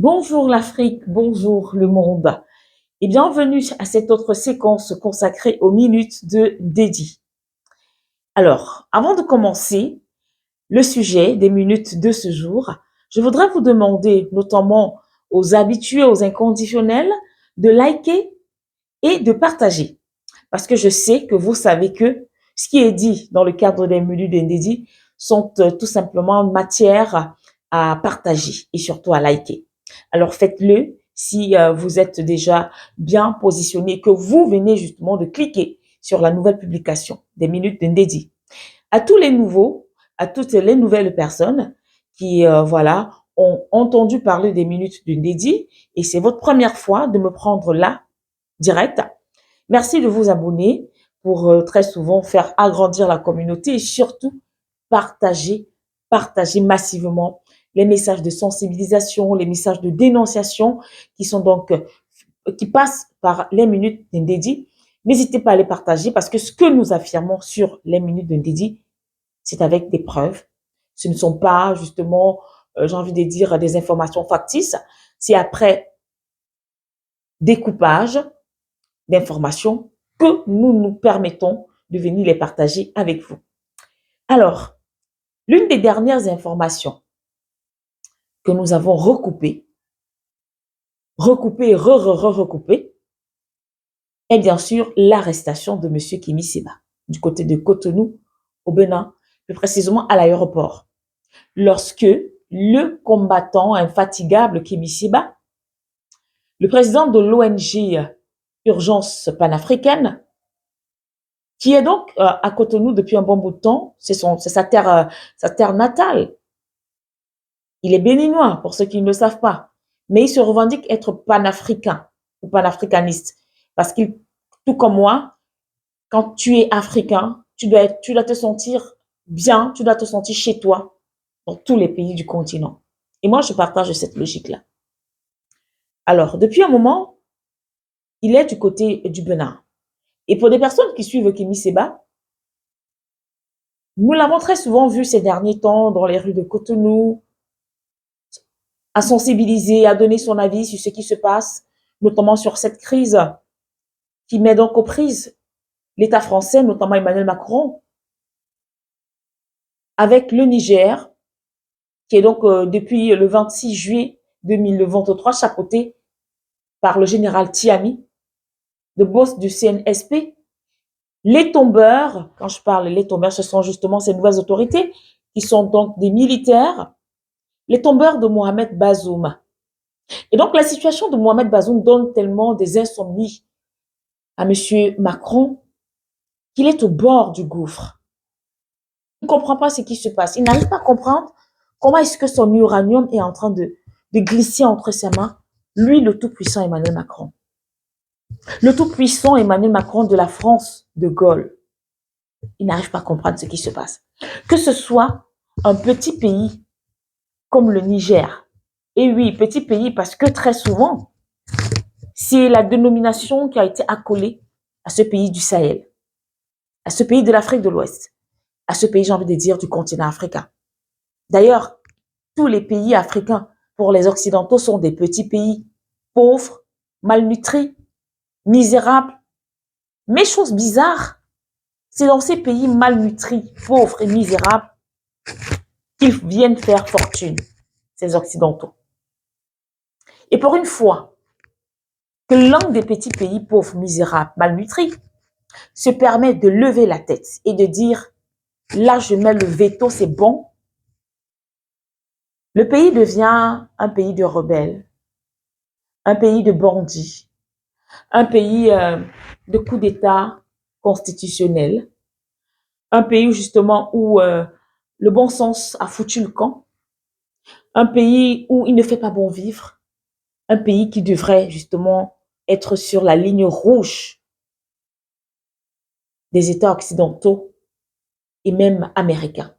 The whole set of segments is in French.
Bonjour l'Afrique, bonjour le monde et bienvenue à cette autre séquence consacrée aux minutes de Dédi. Alors, avant de commencer le sujet des minutes de ce jour, je voudrais vous demander, notamment aux habitués, aux inconditionnels, de liker et de partager. Parce que je sais que vous savez que ce qui est dit dans le cadre des minutes de Dédi sont tout simplement matière à partager et surtout à liker. Alors faites-le si vous êtes déjà bien positionné, que vous venez justement de cliquer sur la nouvelle publication des minutes de Ndedi. À tous les nouveaux, à toutes les nouvelles personnes qui ont entendu parler des minutes de Ndedi et c'est votre première fois de me prendre là direct. Merci de vous abonner pour très souvent faire agrandir la communauté et surtout partager, partager massivement les messages de sensibilisation, les messages de dénonciation qui sont donc qui passent par les minutes d'Indedi. N'hésitez pas à les partager parce que ce que nous affirmons sur les minutes d'Indedi, c'est avec des preuves. Ce ne sont pas justement, j'ai envie de dire, des informations factices. C'est après découpage d'informations que nous nous permettons de venir les partager avec vous. Alors, l'une des dernières informations que nous avons recoupées et recoupées, est bien sûr l'arrestation de M. Kémy Séba du côté de Cotonou au Bénin, plus précisément à l'aéroport. Lorsque le combattant infatigable Kémy Séba, le président de l'ONG Urgence panafricaine, qui est donc à Cotonou depuis un bon bout de temps, c'est sa terre natale. Il est béninois, pour ceux qui ne le savent pas, mais il se revendique être panafricain ou panafricaniste, parce qu'il, tout comme moi, quand tu es africain, tu dois te sentir bien, tu dois te sentir chez toi dans tous les pays du continent. Et moi, je partage cette logique-là. Alors, depuis un moment, il est du côté du Bénin. Et pour des personnes qui suivent Kémy Séba, nous l'avons très souvent vu ces derniers temps dans les rues de Cotonou, à sensibiliser, à donner son avis sur ce qui se passe, notamment sur cette crise qui met donc aux prises l'État français, notamment Emmanuel Macron, avec le Niger, qui est donc depuis le 26 juillet 2023 chapeauté par le général Tiami, le boss du CNSP. Les tombeurs, quand je parle les tombeurs, ce sont justement ces nouvelles autorités qui sont donc des militaires, les tombeurs de Mohamed Bazoum. Et donc la situation de Mohamed Bazoum donne tellement des insomnies à monsieur Macron qu'il est au bord du gouffre. Il ne comprend pas ce qui se passe. Il n'arrive pas à comprendre comment est-ce que son uranium est en train de glisser entre ses mains, lui, le tout-puissant Emmanuel Macron. Le tout-puissant Emmanuel Macron de la France de Gaulle. Il n'arrive pas à comprendre ce qui se passe. Que ce soit un petit pays comme le Niger. Et oui, petit pays parce que très souvent, c'est la dénomination qui a été accolée à ce pays du Sahel, à ce pays de l'Afrique de l'Ouest, à ce pays, j'ai envie de dire, du continent africain. D'ailleurs, tous les pays africains, pour les Occidentaux, sont des petits pays pauvres, malnutris, misérables. Mais chose bizarre, c'est dans ces pays malnutris, pauvres et misérables qu'ils viennent faire fortune, ces Occidentaux. Et pour une fois que l'un des petits pays pauvres, misérables, malnutris se permet de lever la tête et de dire « là, je mets le veto, c'est bon », le pays devient un pays de rebelles, un pays de bandits, un pays de coup d'État constitutionnel, un pays justement où le bon sens a foutu le camp, un pays où il ne fait pas bon vivre, un pays qui devrait justement être sur la ligne rouge des États occidentaux et même américains.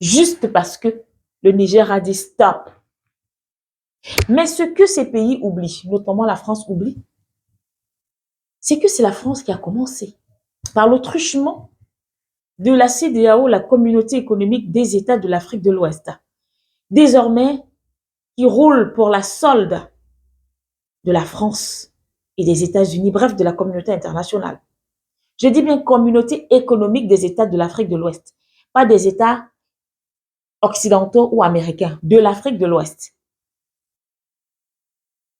Juste parce que le Niger a dit stop. Mais ce que ces pays oublient, notamment la France oublie, c'est que c'est la France qui a commencé par le truchement de la CEDEAO, la Communauté économique des États de l'Afrique de l'Ouest. Désormais, qui roule pour la solde de la France et des États-Unis, bref, de la communauté internationale. Je dis bien communauté économique des États de l'Afrique de l'Ouest, pas des États occidentaux ou américains, de l'Afrique de l'Ouest.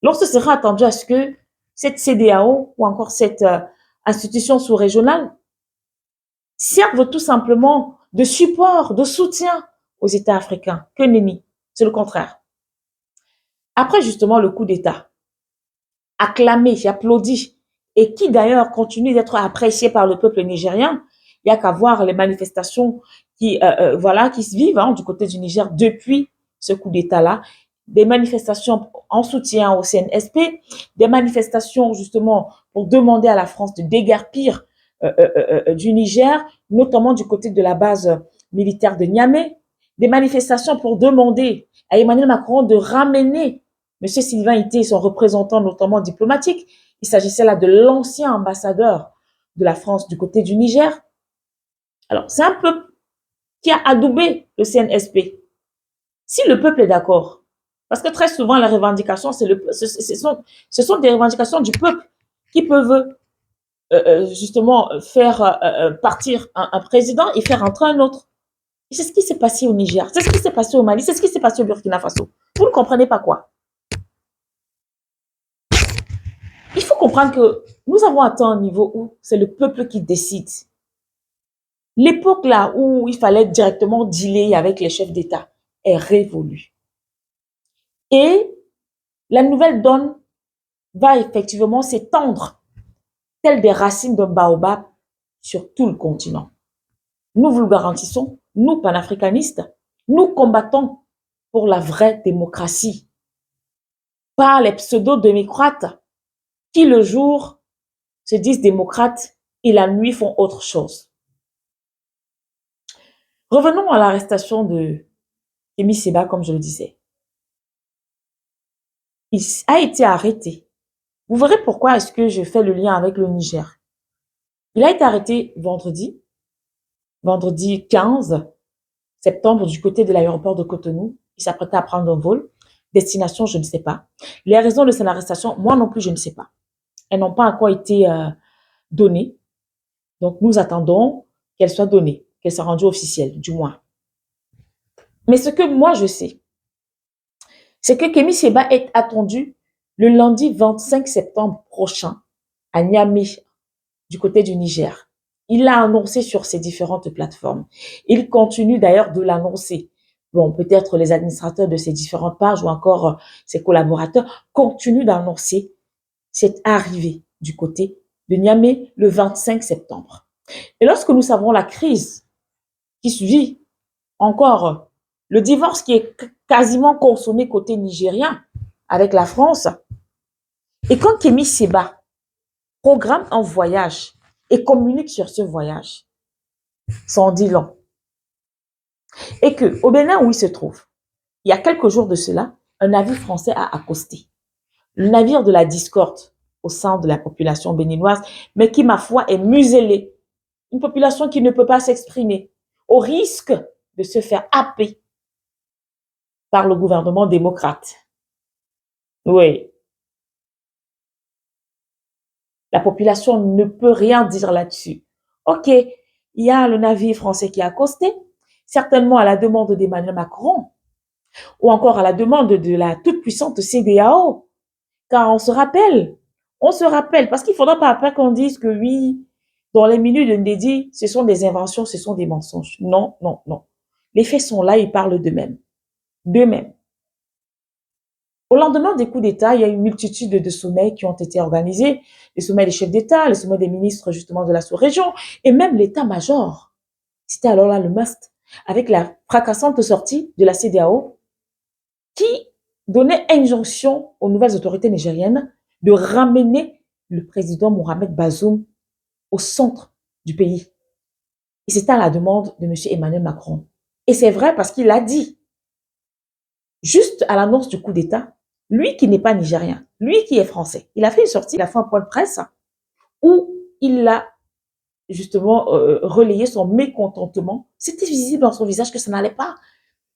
Lorsque sera attendu à ce que cette CEDEAO ou encore cette institution sous-régionale serve tout simplement de support, de soutien aux États africains. Que nenni, c'est le contraire. Après justement le coup d'État, acclamé, applaudi, et qui d'ailleurs continue d'être apprécié par le peuple nigérien, il n'y a qu'à voir les manifestations qui, voilà, qui se vivent du côté du Niger depuis ce coup d'État-là, des manifestations en soutien au CNSP, des manifestations justement pour demander à la France de déguerpir du Niger, notamment du côté de la base militaire de Niamey, des manifestations pour demander à Emmanuel Macron de ramener M. Sylvain Ité, son représentant notamment diplomatique. Il s'agissait là de l'ancien ambassadeur de la France du côté du Niger. Alors, c'est un peuple qui a adoubé le CNSP. Si le peuple est d'accord, parce que très souvent, les revendications, ce sont des revendications du peuple qui peuvent justement faire partir un président et faire entrer un autre. C'est ce qui s'est passé au Niger, c'est ce qui s'est passé au Mali, c'est ce qui s'est passé au Burkina Faso. Vous ne comprenez pas quoi? Il faut comprendre que nous avons atteint un niveau où c'est le peuple qui décide. L'époque là où il fallait directement dealer avec les chefs d'État est révolue. Et la nouvelle donne va effectivement s'étendre telles des racines d'un baobab sur tout le continent. Nous vous le garantissons, nous panafricanistes, nous combattons pour la vraie démocratie. Pas les pseudo-démocrates qui le jour se disent démocrates et la nuit font autre chose. Revenons à l'arrestation de Kémy Séba, comme je le disais. Il a été arrêté. Vous verrez pourquoi est-ce que je fais le lien avec le Niger. Il a été arrêté vendredi 15 septembre du côté de l'aéroport de Cotonou. Il s'apprêtait à prendre un vol. Destination, je ne sais pas. Les raisons de son arrestation, moi non plus, je ne sais pas. Elles n'ont pas encore été données. Donc, nous attendons qu'elles soient données, qu'elles soient rendues officielles, du moins. Mais ce que moi, je sais, c'est que Kémy Séba est attendu le lundi 25 septembre prochain à Niamey, du côté du Niger. Il l'a annoncé sur ses différentes plateformes. Il continue d'ailleurs de l'annoncer. Bon, peut-être les administrateurs de ces différentes pages ou encore ses collaborateurs continuent d'annoncer cette arrivée du côté de Niamey le 25 septembre. Et lorsque nous savons la crise qui suit encore le divorce qui est quasiment consommé côté nigérien avec la France, et quand Kémy Séba programme un voyage et communique sur ce voyage, ça en dit long. Et que au Bénin où il se trouve, il y a quelques jours de cela, un navire français a accosté. Le navire de la discorde au sein de la population béninoise, mais qui, ma foi, est muselée. Une population qui ne peut pas s'exprimer, au risque de se faire happer par le gouvernement démocrate. Oui. La population ne peut rien dire là-dessus. Ok, il y a le navire français qui a accosté, certainement à la demande d'Emmanuel Macron, ou encore à la demande de la toute-puissante CEDEAO. Car on se rappelle, parce qu'il ne faudra pas après qu'on dise que oui, dans les minutes de Ndédi, ce sont des inventions, ce sont des mensonges. Non, non, non. Les faits sont là, ils parlent d'eux-mêmes. D'eux-mêmes. Au lendemain des coups d'État, il y a une multitude de sommets qui ont été organisés, les sommets des chefs d'État, les sommets des ministres justement de la sous-région, et même l'État-major. C'était alors là le must, avec la fracassante sortie de la CEDEAO, qui donnait injonction aux nouvelles autorités nigériennes de ramener le président Mohamed Bazoum au centre du pays. Et c'était à la demande de M. Emmanuel Macron. Et c'est vrai parce qu'il a dit, juste à l'annonce du coup d'État, lui qui n'est pas nigérien, lui qui est français, il a fait une sortie, il a fait un point de presse où il a justement relayé son mécontentement. C'était visible dans son visage que ça n'allait pas.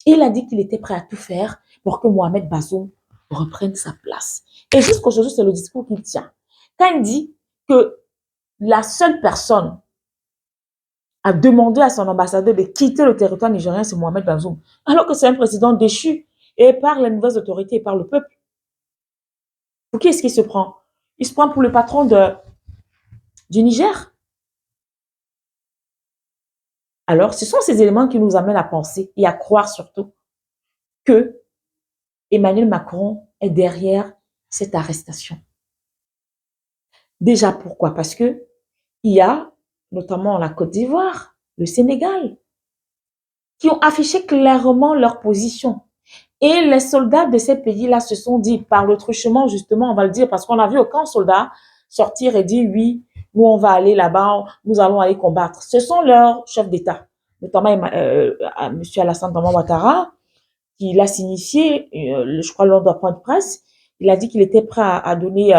Et il a dit qu'il était prêt à tout faire pour que Mohamed Bazoum reprenne sa place. Et jusqu'aujourd'hui, c'est le discours qu'il tient. Quand il dit que la seule personne à demander à son ambassadeur de quitter le territoire nigérien, c'est Mohamed Bazoum, alors que c'est un président déchu et par les nouvelles autorités et par le peuple. Pour qui est-ce qu'il se prend? Il se prend pour le patron du Niger. Alors, ce sont ces éléments qui nous amènent à penser et à croire surtout que Emmanuel Macron est derrière cette arrestation. Déjà, pourquoi? Parce que il y a notamment la Côte d'Ivoire, le Sénégal, qui ont affiché clairement leur position. Et les soldats de ces pays-là se sont dit, par le truchement, justement, on va le dire, parce qu'on a vu aucun soldat sortir et dire, oui, nous, on va aller là-bas, nous allons aller combattre. Ce sont leurs chefs d'État, notamment M. Alassane Draman Ouattara, qui l'a signifié, je crois, lors d'un point de presse. Il a dit qu'il était prêt à donner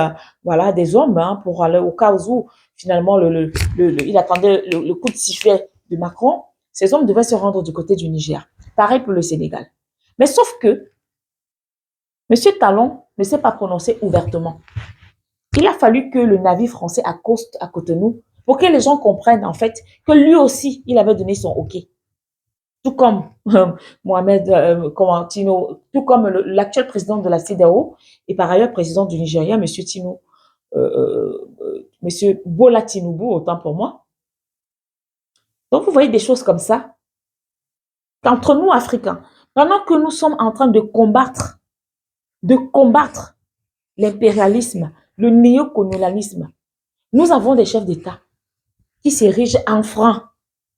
voilà, des hommes pour aller au cas où, finalement, il attendait le coup de sifflet de Macron. Ces hommes devaient se rendre du côté du Niger. Pareil pour le Sénégal. Mais sauf que M. Talon ne s'est pas prononcé ouvertement. Il a fallu que le navire français accoste à Cotonou pour que les gens comprennent en fait que lui aussi, il avait donné son OK. Tout comme Mohamed Tino, tout comme l'actuel président de la CEDEAO et par ailleurs président du Nigeria, M. Tino, M. Bola Tinubu, autant pour moi. Donc vous voyez des choses comme ça. Qu'entre nous, Africains, pendant que nous sommes en train de combattre l'impérialisme, le néocolonialisme, nous avons des chefs d'État qui s'érigent en francs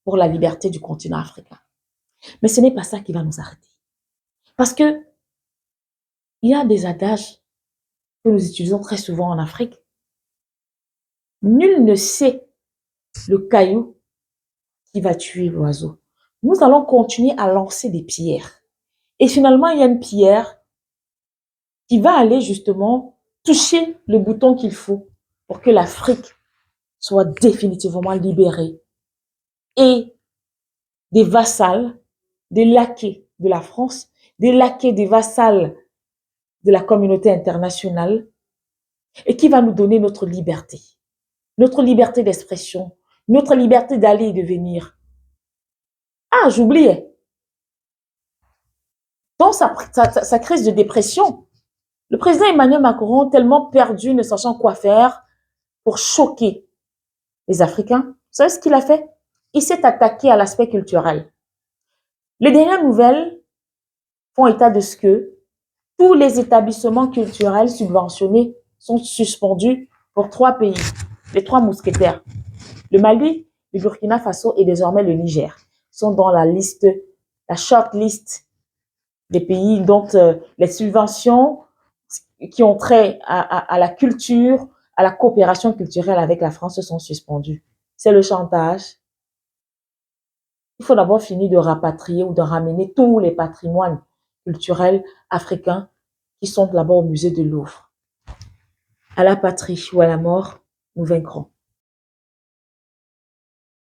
pour la liberté du continent africain. Mais ce n'est pas ça qui va nous arrêter. Parce que il y a des adages que nous utilisons très souvent en Afrique. Nul ne sait le caillou qui va tuer l'oiseau. Nous allons continuer à lancer des pierres. Et finalement, il y a une pierre qui va aller justement toucher le bouton qu'il faut pour que l'Afrique soit définitivement libérée et des vassals, des laquais de la France, des laquais, des vassals de la communauté internationale et qui va nous donner notre liberté d'expression, notre liberté d'aller et de venir. Ah, j'oubliais. Dans sa crise de dépression, le président Emmanuel Macron, tellement perdu, ne sachant quoi faire pour choquer les Africains, vous savez ce qu'il a fait? Il s'est attaqué à l'aspect culturel. Les dernières nouvelles font état de ce que tous les établissements culturels subventionnés sont suspendus pour 3 pays, les 3 mousquetaires. Le Mali, le Burkina Faso et désormais le Niger sont dans la liste, la short list des pays dont les subventions qui ont trait à la culture, à la coopération culturelle avec la France sont suspendues. C'est le chantage. Il faut d'abord finir de rapatrier ou de ramener tous les patrimoines culturels africains qui sont là-bas au musée de Louvre. À la patrie ou à la mort, nous vaincrons.